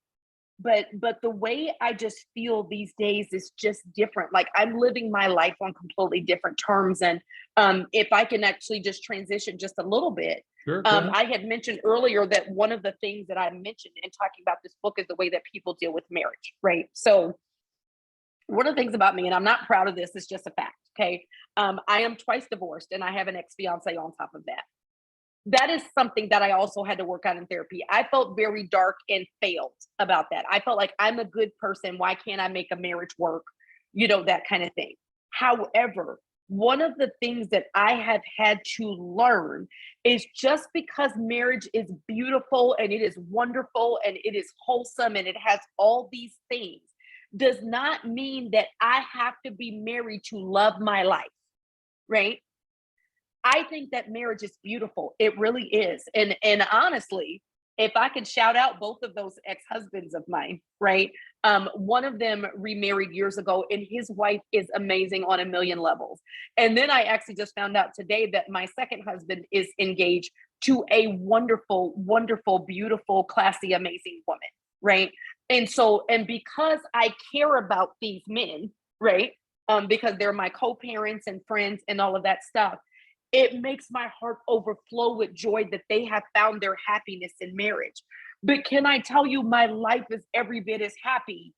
but the way I just feel these days is just different. Like I'm living my life on completely different terms. And if I can actually just transition just a little bit, Sure, go ahead. I had mentioned earlier that one of the things that I mentioned in talking about this book is the way that people deal with marriage, right? So one of the things about me, and I'm not proud of this, it's just a fact. Okay. I am twice divorced and I have an ex-fiance on top of that. That is something that I also had to work on in therapy. I felt very dark and failed about that. I felt like I'm a good person. Why can't I make a marriage work? That kind of thing. However, one of the things that I have had to learn is just because marriage is beautiful and it is wonderful and it is wholesome and it has all these things does not mean that I have to be married to love my life, right? I think that marriage is beautiful. It really is. And honestly, if I could shout out both of those ex-husbands of mine, right? One of them remarried years ago, and his wife is amazing on a million levels. And then I actually just found out today that my second husband is engaged to a wonderful, wonderful, beautiful, classy, amazing woman, right? And because I care about these men, right? Because they're my co-parents and friends and all of that stuff, it makes my heart overflow with joy that they have found their happiness in marriage. But can I tell you, my life is every bit as happy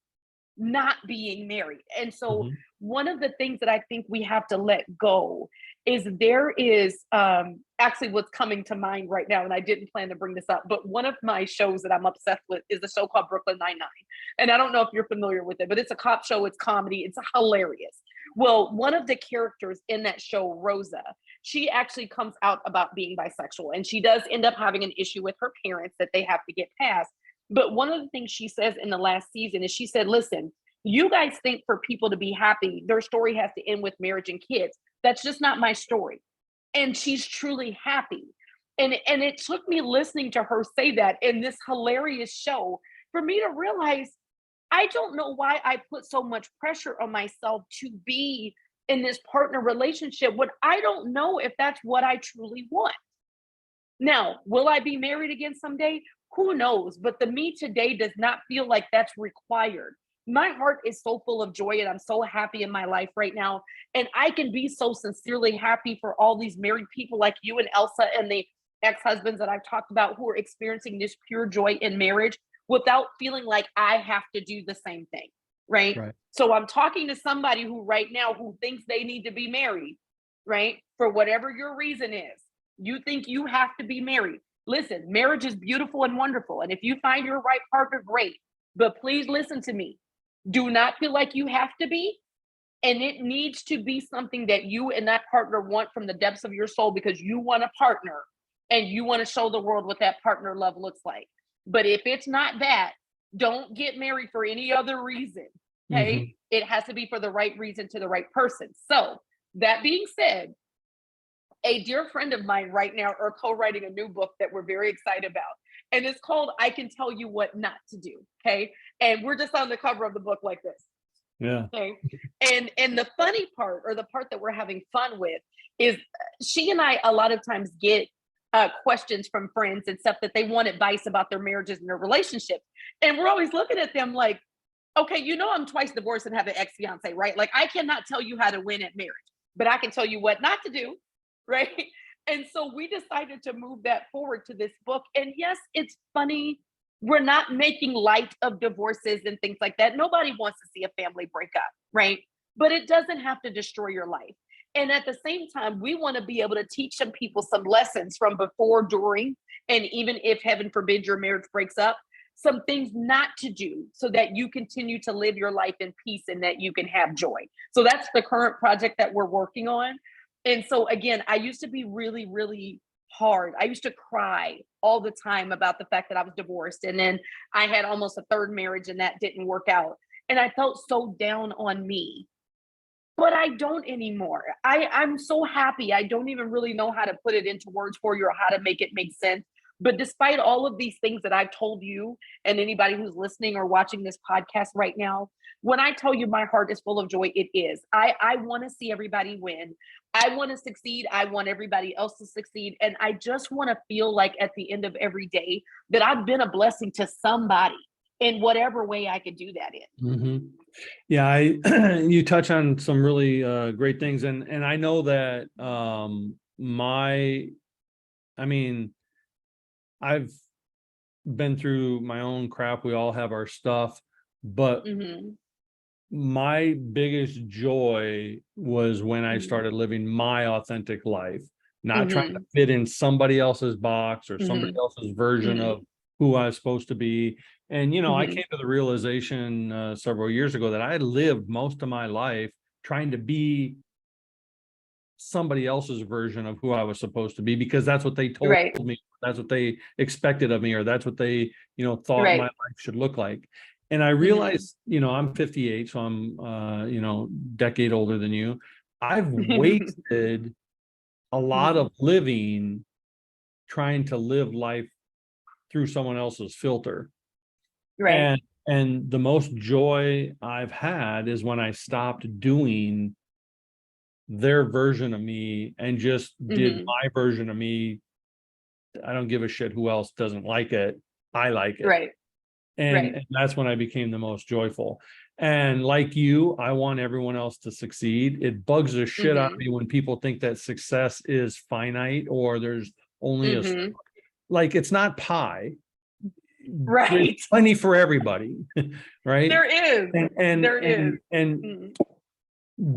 not being married. And so, Mhm. one of the things that I think we have to let go is there is actually what's coming to mind right now, and I didn't plan to bring this up, but one of my shows that I'm obsessed with is a show called Brooklyn Nine-Nine. And I don't know if you're familiar with it, but it's a cop show, it's comedy, it's hilarious. Well, one of the characters in that show, Rosa, she actually comes out about being bisexual, and she does end up having an issue with her parents that they have to get past. But one of the things she says in the last season is she said, listen, you guys think for people to be happy, their story has to end with marriage and kids. That's just not my story. And she's truly happy. And it took me listening to her say that in this hilarious show for me to realize I don't know why I put so much pressure on myself to be in this partner relationship when I don't know if that's what I truly want. Now, will I be married again someday? Who knows? But the me today does not feel like that's required. My heart is so full of joy and I'm so happy in my life right now. And I can be so sincerely happy for all these married people like you and Elsa and the ex-husbands that I've talked about who are experiencing this pure joy in marriage without feeling like I have to do the same thing. Right. So I'm talking to somebody who right now who thinks they need to be married, right? For whatever your reason is, you think you have to be married. Listen, marriage is beautiful and wonderful. And if you find your right partner, great. But please listen to me. Do not feel like you have to be. And it needs to be something that you and that partner want from the depths of your soul because you want a partner and you want to show the world what that partner love looks like. But if it's not that, don't get married for any other reason. Okay. Mm-hmm. It has to be for the right reason to the right person. So that being said, a dear friend of mine right now are co-writing a new book that we're very excited about. And it's called I Can Tell You What Not to Do. Okay. And we're just on the cover of the book like this. Yeah. Okay. And the funny part or the part that we're having fun with is she and I a lot of times get questions from friends and stuff that they want advice about their marriages and their relationships. And we're always looking at them like, okay, you know, I'm twice divorced and have an ex-fiance, right? Like I cannot tell you how to win at marriage, but I can tell you what not to do. Right. And so we decided to move that forward to this book. And yes, it's funny. We're not making light of divorces and things like that. Nobody wants to see a family break up. Right. But it doesn't have to destroy your life. And at the same time, we want to be able to teach some people some lessons from before, during, and even if heaven forbid your marriage breaks up, some things not to do so that you continue to live your life in peace and that you can have joy. So that's the current project that we're working on. And so again, I used to be really, really hard. I used to cry all the time about the fact that I was divorced. And then I had almost a third marriage and that didn't work out. And I felt so down on me. But I don't anymore. I'm so happy. I don't even really know how to put it into words for you or how to make it make sense. But despite all of these things that I've told you and anybody who's listening or watching this podcast right now, when I tell you my heart is full of joy, it is. I want to see everybody win. I want to succeed. I want everybody else to succeed. And I just want to feel like at the end of every day that I've been a blessing to somebody in whatever way I could do that in. Mm-hmm. Yeah, you touch on some really great things. And I know that I've been through my own crap. We all have our stuff, but my biggest joy was when I started living my authentic life, not trying to fit in somebody else's box or somebody else's version of who I was supposed to be. And, you know, I came to the realization several years ago that I lived most of my life trying to be somebody else's version of who I was supposed to be, because that's what they told me, that's what they expected of me, or that's what they, you know, thought my life should look like. And I realized, you know, I'm 58, so I'm, you know, decade older than you. I've wasted a lot of living trying to live life through someone else's filter. And the most joy I've had is when I stopped doing their version of me and just did my version of me. I don't give a shit who else doesn't like it. I like it. And that's when I became the most joyful. And like you, I want everyone else to succeed. It bugs the shit out of me when people think that success is finite or there's only a, like, it's not pie. There's plenty for everybody. Right. There is. And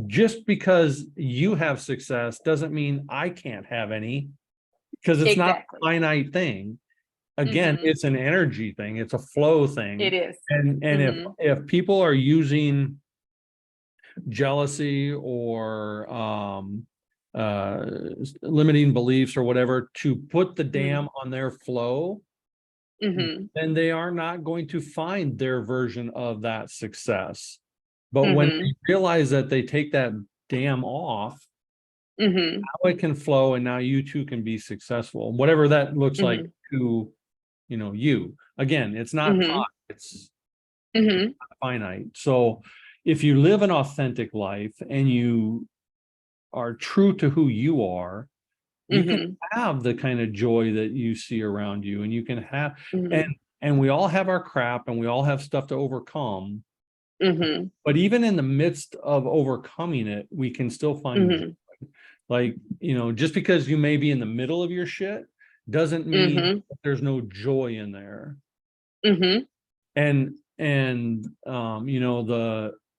just because you have success doesn't mean I can't have any, because it's not Exactly. a finite thing. Again, Mhm. it's an energy thing, it's a flow thing. It is. And Mhm. if people are using jealousy or uh limiting beliefs or whatever to put the Mhm. dam on their flow, Mhm. then they are not going to find their version of that success. But when they Mhm. realize that they take that dam off, Mhm. now it can flow and now you too can be successful, whatever that looks like Mhm. to, you. Again, it's not Mhm. pot, it's Mhm. finite. So if you live an authentic life and you are true to who you are, you can Mhm. have the kind of joy that you see around you, and you can have, and Mhm. we all have our crap and we all have stuff to overcome. Mhm. But even in the midst of overcoming it, we can still find Mhm. joy. Like, just because you may be in the middle of your shit doesn't mean Mhm. that there's no joy in there. Mhm. And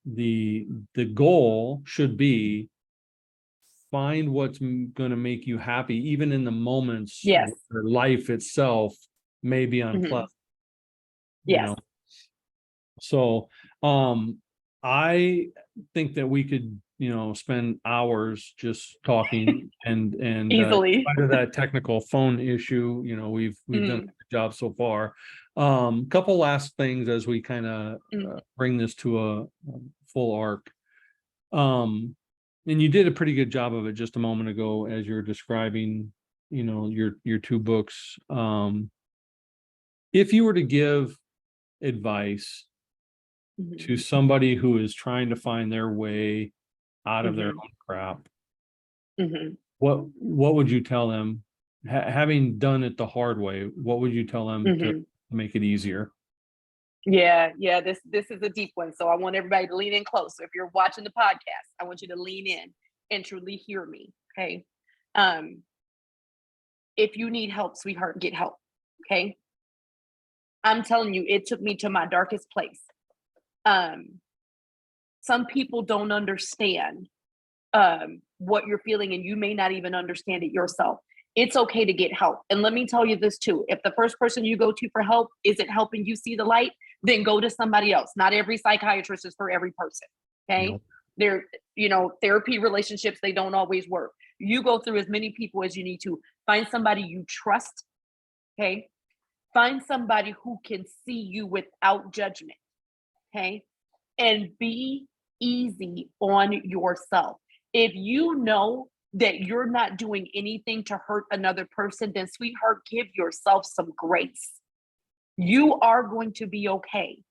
the goal should be find what's going to make you happy, even in the moments Yes. where life itself may be Mhm. unpleasant, you Yes. know. So I think that we could, spend hours just talking, and in Easily. spite of that technical phone issue, we've done a Mhm. good job so far. Couple last things as we kind of Mhm. bring this to a full arc. And you did a pretty good job of it just a moment ago as you're describing, your two books. If you were to give advice Mhm. to somebody who is trying to find their way out of their Mhm. own crap, Mhm. what would you tell them? Having done it the hard way, what would you tell them to Mhm. make it easier? Yeah, yeah, this is a deep one. So I want everybody to lean in close. So if you're watching the podcast, I want you to lean in and truly hear me. Okay. Um, if you need help, sweetheart, get help. Okay. I'm telling you, it took me to my darkest place. Um, some people don't understand what you're feeling, and you may not even understand it yourself. It's okay to get help. And let me tell you this too: if the first person you go to for help isn't helping you see the light, then go to somebody else. Not every psychiatrist is for every person. Okay. No. They're, therapy relationships, they don't always work. You go through as many people as you need to. Find somebody you trust. Okay. Find somebody who can see you without judgment. Okay. And be easy on yourself. If you know that you're not doing anything to hurt another person, then, sweetheart, give yourself some grace. You are going to be okay.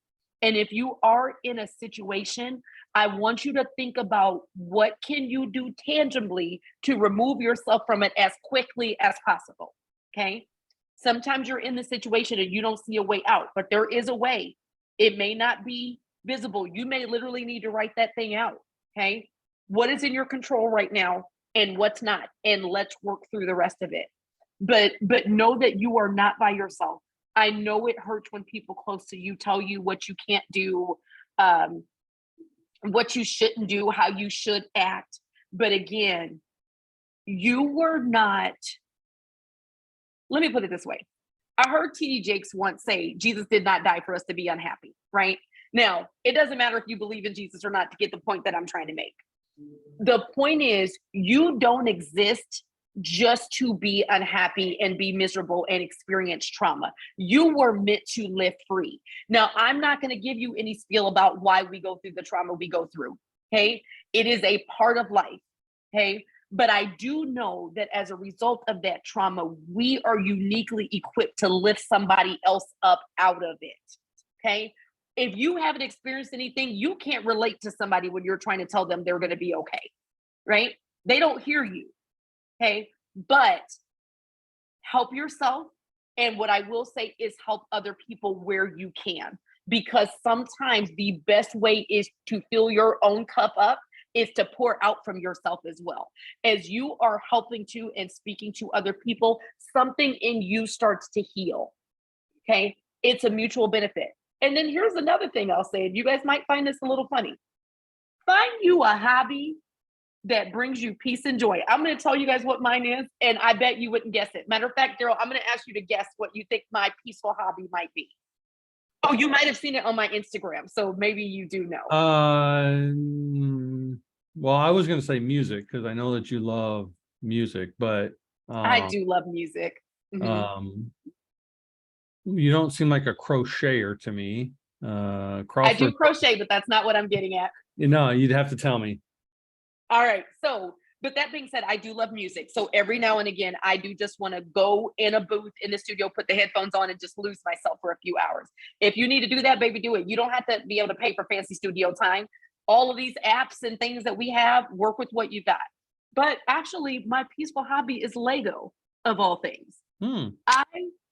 And if you are in a situation, I want you to think about what can you do tangibly to remove yourself from it as quickly as possible. Okay? Sometimes you're in the situation and you don't see a way out, but there is a way. It may not be visible. You may literally need to write that thing out. Okay? What is in your control right now and what's not? And let's work through the rest of it. But know that you are not by yourself. I know it hurts when people close to you tell you what you can't do, um, what you shouldn't do, how you should act. But again, you were not, let me put it this way. I heard T.D. Jakes once say, Jesus did not die for us to be unhappy, right? Now, it doesn't matter if you believe in Jesus or not to get the point that I'm trying to make. The point is, you don't exist just to be unhappy and be miserable and experience trauma. You were meant to live free. Now, I'm not going to give you any spiel about why we go through the trauma we go through. Okay. It is a part of life. Okay. But I do know that as a result of that trauma, we are uniquely equipped to lift somebody else up out of it. Okay. If you haven't experienced anything, you can't relate to somebody when you're trying to tell them they're going to be okay, right? They don't hear you. Okay. But help yourself. And what I will say is help other people where you can, because sometimes the best way is to fill your own cup up is to pour out from yourself as well. As you are helping to and speaking to other people, something in you starts to heal. Okay. It's a mutual benefit. And then here's another thing I'll say, and you guys might find this a little funny. Find you a hobby that brings you peace and joy. I'm going to tell you guys what mine is, and I bet you wouldn't guess it. Matter of fact, Daryl, I'm going to ask you to guess what you think my peaceful hobby might be. Oh, you might have seen it on my Instagram, so maybe you do know. Well, I was going to say music because I know that you love music, but I do love music. um, you don't seem like a crocheter to me. I do crochet, but that's not what I'm getting at. You'd have to tell me. All right. So, but that being said, I do love music. So every now and again, I do just want to go in a booth in the studio, put the headphones on, and just lose myself for a few hours. If you need to do that, baby, do it. You don't have to be able to pay for fancy studio time. All of these apps and things that we have, work with what you got. But actually, my peaceful hobby is Lego, of all things. I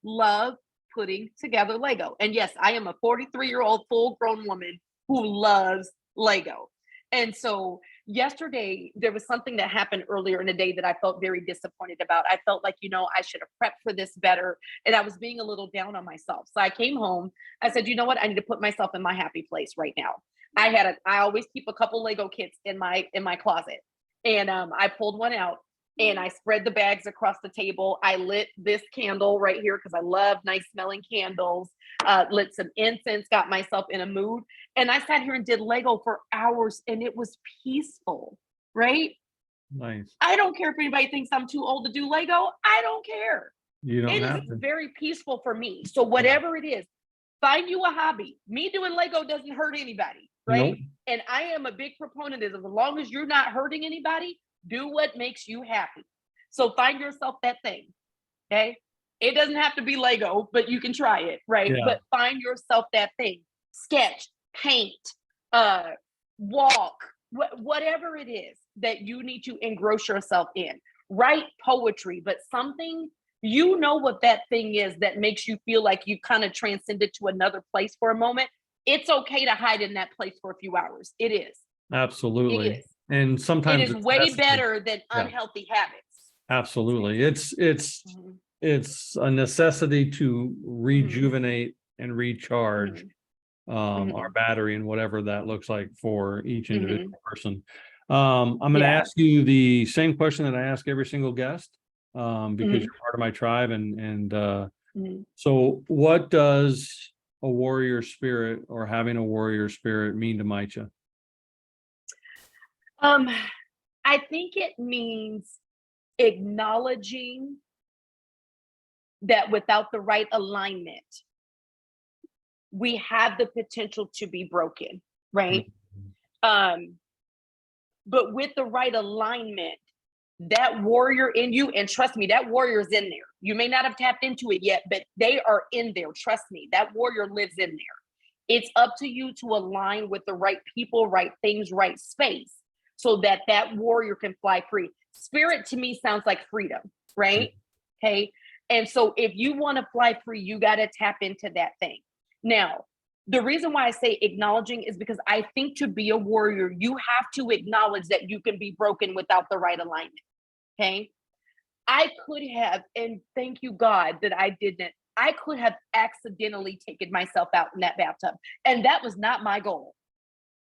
love putting together Lego. And yes, I am a 43-year-old full grown woman who loves Lego. And so yesterday, there was something that happened earlier in the day that I felt very disappointed about. I felt like, I should have prepped for this better. And I was being a little down on myself. So I came home. I said, you know what? I need to put myself in my happy place right now. I always keep a couple Lego kits in my closet. And I pulled one out and I spread the bags across the table. I lit this candle right here because I love nice smelling candles. Lit some incense, got myself in a mood. And I sat here and did Lego for hours and it was peaceful, right? Nice. I don't care if anybody thinks I'm too old to do Lego. I don't care. You don't have It to. is very peaceful for me. So whatever it is, find you a hobby. Me doing Lego doesn't hurt anybody, right? Nope. And I am a big proponent of as long as you're not hurting anybody, do what makes you happy. So find yourself that thing. Okay. It doesn't have to be Lego, but you can try it, right? Yeah. But find yourself that thing. Sketch, paint, walk, whatever it is that you need to engross yourself in. Write poetry, but something what that thing is that makes you feel like you kind of transcended to another place for a moment. It's okay to hide in that place for a few hours. It is. Absolutely. It is. And sometimes It is way better than unhealthy habits. Absolutely. It's a necessity to rejuvenate and recharge our battery and whatever that looks like for each individual person. I'm going to ask you the same question that I ask every single guest because you're part of my tribe. So what does a warrior spirit or having a warrior spirit mean to Micha? I think it means acknowledging that without the right alignment, we have the potential to be broken, right? But with the right alignment, that warrior in you, and trust me, that warrior is in there. You may not have tapped into it yet, but they are in there. Trust me, that warrior lives in there. It's up to you to align with the right people, right things, right space, so that warrior can fly free. Spirit to me sounds like freedom, right? Okay. And so if you want to fly free, you got to tap into that thing. Now, the reason why I say acknowledging is because I think to be a warrior, you have to acknowledge that you can be broken without the right alignment. Okay. I could have, and thank you, God, that I didn't. I could have accidentally taken myself out in that bathtub. And that was not my goal.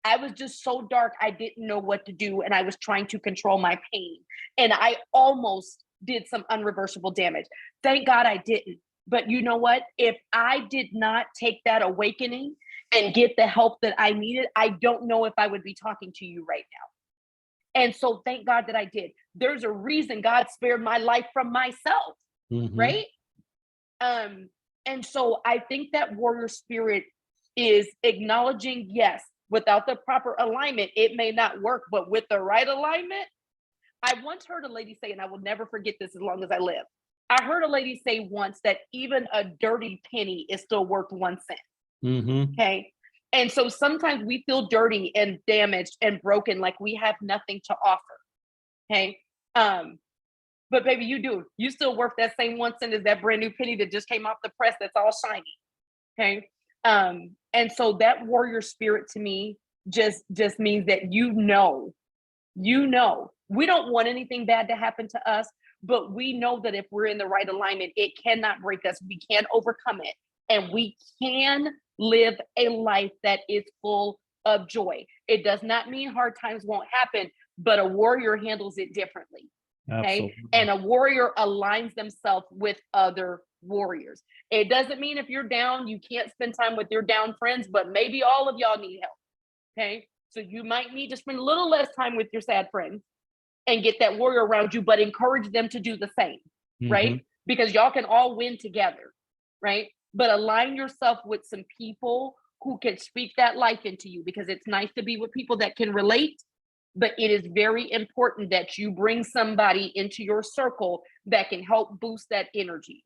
I was just so dark, I didn't know what to do. And I was trying to control my pain. And I almost did some unreversible damage. Thank God I didn't. But you know what? If I did not take that awakening and get the help that I needed, I don't know if I would be talking to you right now. And so thank God that I did. There's a reason God spared my life from myself, right? And so I think that warrior spirit is acknowledging, yes, without the proper alignment, it may not work, but with the right alignment, I once heard a lady say, and I will never forget this as long as I live. I heard a lady say once that even a dirty penny is still worth 1 cent. Okay. And so sometimes we feel dirty and damaged and broken, like we have nothing to offer. Okay. But baby, you do. You still worth that same 1 cent as that brand new penny that just came off the press that's all shiny. Okay. And so that warrior spirit to me just means that we don't want anything bad to happen to us, but we know that if we're in the right alignment, it cannot break us. We can overcome it, and we can live a life that is full of joy. It does not mean hard times won't happen, but a warrior handles it differently. Okay. Absolutely. And a warrior aligns themselves with other warriors. It doesn't mean if you're down, you can't spend time with your down friends, but maybe all of y'all need help. Okay. So you might need to spend a little less time with your sad friends and get that warrior around you, but encourage them to do the same. Right. Because y'all can all win together. Right. But align yourself with some people who can speak that life into you, because it's nice to be with people that can relate. But it is very important that you bring somebody into your circle that can help boost that energy.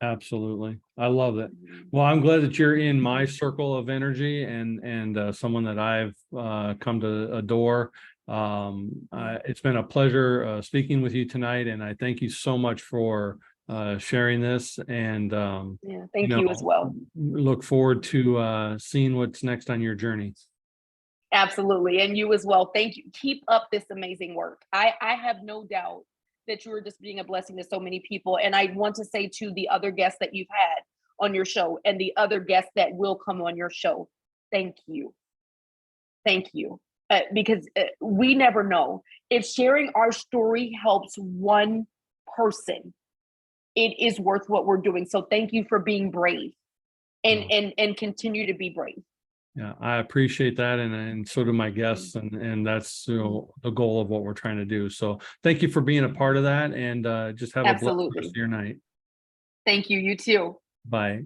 Absolutely. I love it. Well, I'm glad that you're in my circle of energy and someone that I've come to adore. It's been a pleasure speaking with you tonight, and I thank you so much for sharing this. And Yeah, thank you as well. Look forward to seeing what's next on your journey. Absolutely. And you as well. Thank you. Keep up this amazing work. I have no doubt that you are just being a blessing to so many people. And I want to say to the other guests that you've had on your show and the other guests that will come on your show, thank you. Thank you. Because we never know. If sharing our story helps one person, it is worth what we're doing. So thank you for being brave and continue to be brave. Yeah, I appreciate that, and so do my guests, and that's the goal of what we're trying to do. So thank you for being a part of that, and just have a blessed rest of your night. Thank you. You too. Bye.